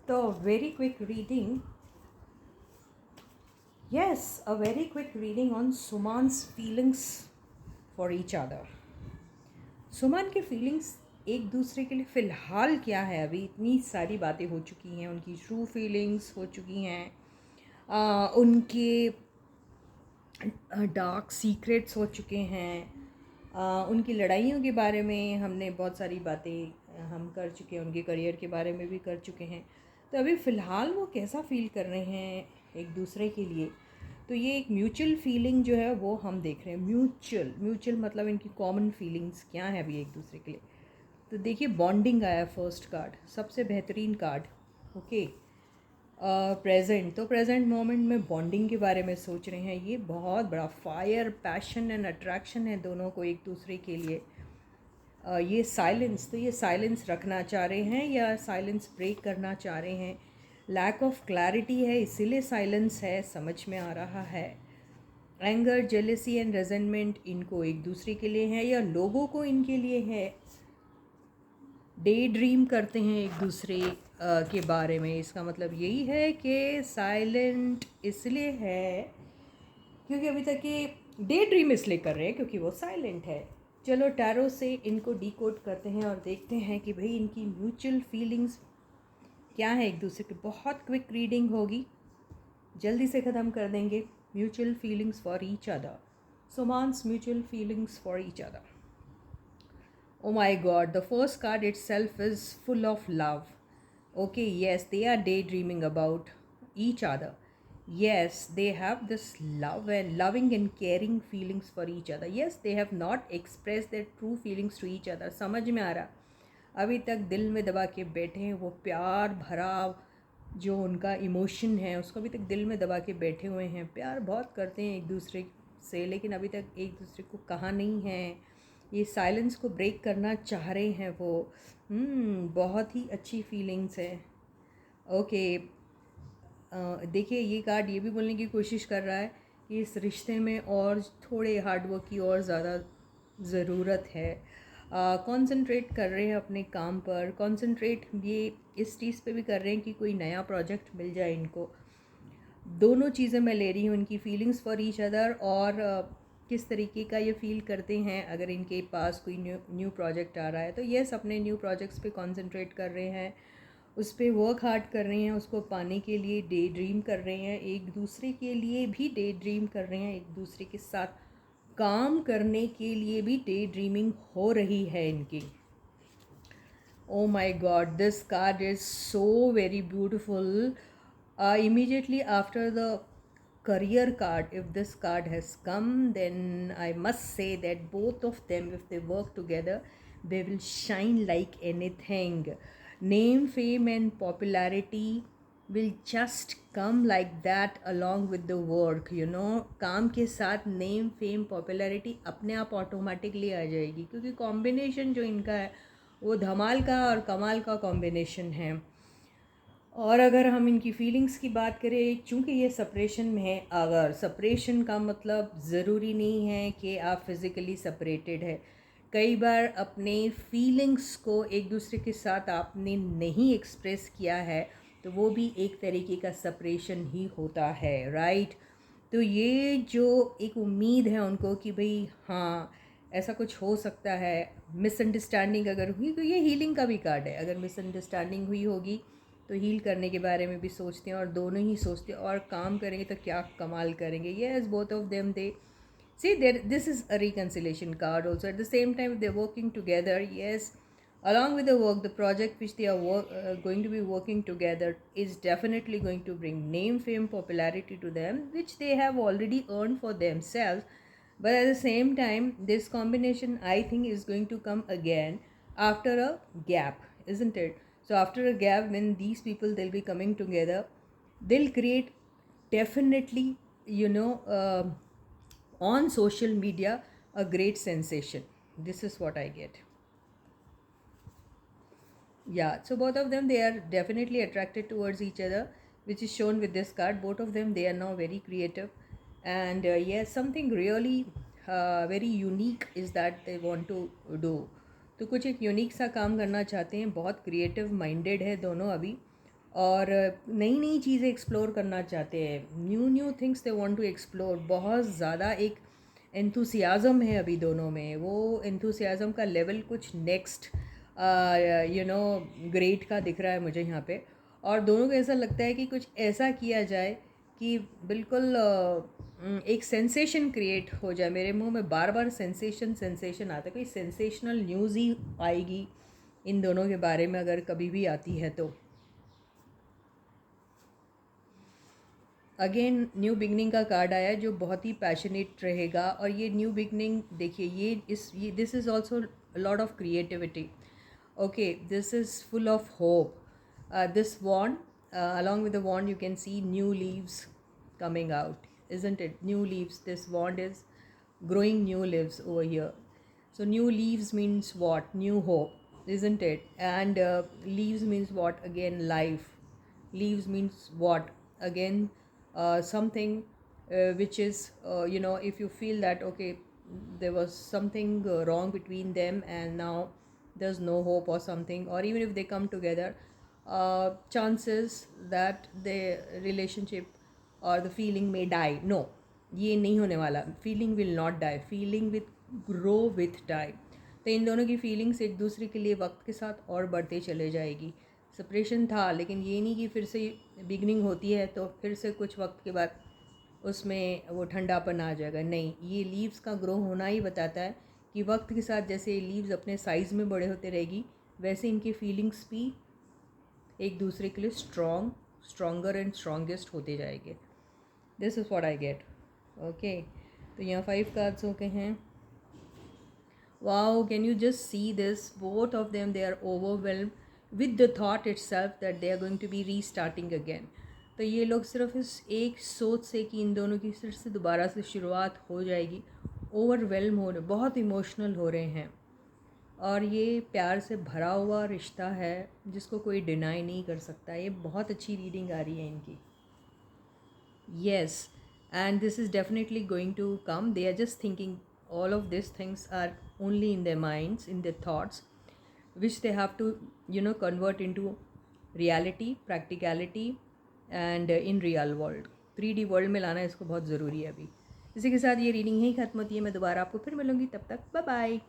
So, very quick reading. Yes, a very quick reading on Suman's feelings for each other. सुमन के feelings एक दूसरे के लिए फ़िलहाल क्या है, अभी इतनी सारी बातें हो चुकी हैं, उनकी ट्रू फीलिंग्स हो चुकी हैं, उनके डार्क सीक्रेट्स हो चुके हैं, उनकी लड़ाइयों के बारे में हमने बहुत सारी बातें हम कर चुके हैं, उनके करियर के बारे में भी कर चुके हैं। तो अभी फ़िलहाल वो कैसा फ़ील कर रहे हैं एक दूसरे के लिए, तो ये एक म्यूचुअल फीलिंग जो है वो हम देख रहे हैं। म्यूचुअल मतलब इनकी कॉमन फीलिंग्स क्या है अभी एक दूसरे के लिए। तो देखिए, बॉन्डिंग आया फर्स्ट कार्ड, सबसे बेहतरीन कार्ड। ओके, प्रेजेंट, तो प्रेजेंट मोमेंट में बॉन्डिंग के बारे में सोच रहे हैं। ये बहुत बड़ा फायर, पैशन एंड अट्रैक्शन है दोनों को एक दूसरे के लिए। ये साइलेंस, तो ये साइलेंस रखना चाह रहे हैं या साइलेंस ब्रेक करना चाह रहे हैं। लैक ऑफ क्लैरिटी है, इसीलिए साइलेंस है, समझ में आ रहा है। एंगर, जेलेसी एंड रेजेंटमेंट इनको एक दूसरे के लिए है या लोगों को इनके लिए है। डे ड्रीम करते हैं एक दूसरे के बारे में। इसका मतलब यही है कि साइलेंट इसलिए है क्योंकि अभी तक ये डे ड्रीम इसलिए कर रहे हैं क्योंकि वो साइलेंट है। चलो टैरो से इनको डीकोड करते हैं और देखते हैं कि भाई इनकी म्यूचुअल फीलिंग्स क्या है एक दूसरे की। बहुत क्विक रीडिंग होगी, जल्दी से ख़त्म कर देंगे। Mutual feelings for each other, सुमान्स mutual feelings for each other. Oh my god, the first card itself is full of love. Okay, yes, they are daydreaming about each other. Yes, they have this love and loving and caring feelings for each other. Yes, they have not expressed their true feelings to each other. समझ में आ रहा, अभी तक दिल में दबा के बैठे हैं वो प्यार भरा जो उनका इमोशन है, उसको अभी तक दिल में दबा के बैठे हुए हैं। प्यार बहुत करते हैं एक दूसरे से, लेकिन अभी तक एक दूसरे को कहा नहीं है। ये साइलेंस को ब्रेक करना चाह रहे हैं वो। बहुत ही अच्छी फीलिंग्स है। ओके, देखिए, ये कार्ड ये भी बोलने की कोशिश कर रहा है कि इस रिश्ते में और थोड़े हार्डवर्क की और ज़्यादा ज़रूरत है। कंसंट्रेट कर रहे हैं अपने काम पर। कंसंट्रेट ये इस चीज़ पे भी कर रहे हैं कि कोई नया प्रोजेक्ट मिल जाए इनको। दोनों चीज़ें मैं ले रही हूँ, इनकी फीलिंग्स फॉर ईच अदर और किस तरीके का ये फील करते हैं अगर इनके पास कोई न्यू प्रोजेक्ट आ रहा है। तो येस, अपने न्यू प्रोजेक्ट्स पे कंसंट्रेट कर रहे हैं, उस पर वर्क हार्ड कर रहे हैं, उसको पाने के लिए डे ड्रीम कर रहे हैं, एक दूसरे के लिए भी डे ड्रीम कर रहे हैं, एक दूसरे के साथ काम करने के लिए भी डे ड्रीमिंग हो रही है इनकी। Oh my god, this card is so very beautiful. Immediately after the career card, if this card has come, then I must say that both of them, if they work together, they will shine like anything. Name, fame and popularity will just come like that along with the work, you know. काम के साथ name, fame, popularity अपने आप automatically आ जाएगी क्योंकि combination जो इनका है वो धमाल का और कमाल का कॉम्बिनेशन है। और अगर हम इनकी फीलिंग्स की बात करें, चूँकि ये सेपरेशन में है, अगर सेपरेशन का मतलब ज़रूरी नहीं है कि आप फिज़िकली सेपरेटेड है। कई बार अपने फीलिंग्स को एक दूसरे के साथ आपने नहीं एक्सप्रेस किया है तो वो भी एक तरीके का सेपरेशन ही होता है, राइट। तो ये जो एक उम्मीद है उनको कि भाई हाँ ऐसा कुछ हो सकता है। मिसअंडरस्टैंडिंग अगर हुई तो ये हीलिंग का भी कार्ड है। अगर मिसअंडरस्टैंडिंग हुई होगी तो हील करने के बारे में भी सोचते हैं और दोनों ही सोचते हैं और काम करेंगे तो क्या कमाल करेंगे। Yes, both of them they see there, this is a reconciliation card also. At the same time, they're working together. Yes, along with the work, the project which they are going to be working together is definitely going to bring name, fame, popularity to them, which they have already earned for themselves. But at the same time, this combination I think is going to come again after a gap, isn't it? So after a gap, when these people they'll be coming together, they'll create definitely, you know, on social media a great sensation. This is what I get. Yeah, so both of them they are definitely attracted towards each other, which is shown with this card. Both of them they are now very creative, and yes, something really very unique is that they want to do. तो कुछ एक unique सा काम करना चाहते हैं, बहुत creative minded है दोनों अभी, और नई नई चीज़ें एक्सप्लोर करना चाहते हैं, new new things they want to explore. बहुत ज़्यादा एक एंथुसियाज़म है अभी दोनों में, वो एंथुसियाज़म का लेवल कुछ नेक्स्ट ग्रेट का दिख रहा है मुझे यहाँ पे। और दोनों को ऐसा लगता है कि कुछ ऐसा किया जाए कि बिल्कुल एक सेंसेशन क्रिएट हो जाए। मेरे मुंह में बार बार सेंसेशन सेंसेशन आता है, कोई सेंसेशनल न्यूज़ ही आएगी इन दोनों के बारे में अगर कभी भी आती है तो। अगेन न्यू बिगनिंग का कार्ड आया जो बहुत ही पैशनेट रहेगा। और ये न्यू बिगनिंग देखिए, ये this is also lot of creativity. Okay, this is full of hope. This wand, along with the wand you can see new leaves coming out, isn't it? New leaves, this wand is growing new leaves over here. So new leaves means what? New hope, isn't it? And leaves means what? Again, life. Leaves means what? Again, something which is if you feel that okay, there was something wrong between them and now there's no hope or something, or even if they come together, chances that the relationship or the feeling may die. No, ये नहीं होने वाला। feeling will not die, feeling will grow with time। तो इन दोनों की feelings एक दूसरे के लिए वक्त के साथ और बढ़ते चले जाएगी। सेपरेशन था, लेकिन ये नहीं कि फिर से बिगनिंग होती है तो फिर से कुछ वक्त के बाद उसमें वो ठंडापन आ जाएगा। नहीं, ये लीव्स का ग्रो होना ही बताता है कि वक्त के साथ जैसे लीव्स अपने साइज़ में बड़े होते रहेगी, वैसे इनकी फीलिंग्स भी एक दूसरे के लिए स्ट्रॉन्गर एंड स्ट्रॉन्गेस्ट होते जाएंगे। This is what I get. Okay, तो यहाँ 5 कार्ड्स हो गए हैं। Wow, can you just see this, both of them they are overwhelmed with the thought itself that they are going to be restarting again. तो ये लोग सिर्फ इस एक सोच से कि इन दोनों की फिर से दोबारा से शुरुआत हो जाएगी, ओवरवेल्म हो रहे, बहुत इमोशनल हो रहे हैं। और ये प्यार से भरा हुआ रिश्ता है जिसको कोई डिनाई नहीं कर सकता। ये बहुत अच्छी रीडिंग आ रही है इनकी। Yes, and this is definitely going to come. They are just thinking all of these things are only in their minds, in their thoughts, which they have to convert into reality, practicality and in real world, 3D world में लाना इसको बहुत ज़रूरी है अभी। इसी के साथ ये रीडिंग यहीं ख़त्म होती है। मैं दोबारा आपको फिर मिलूँगी, तब तक बाय बाय।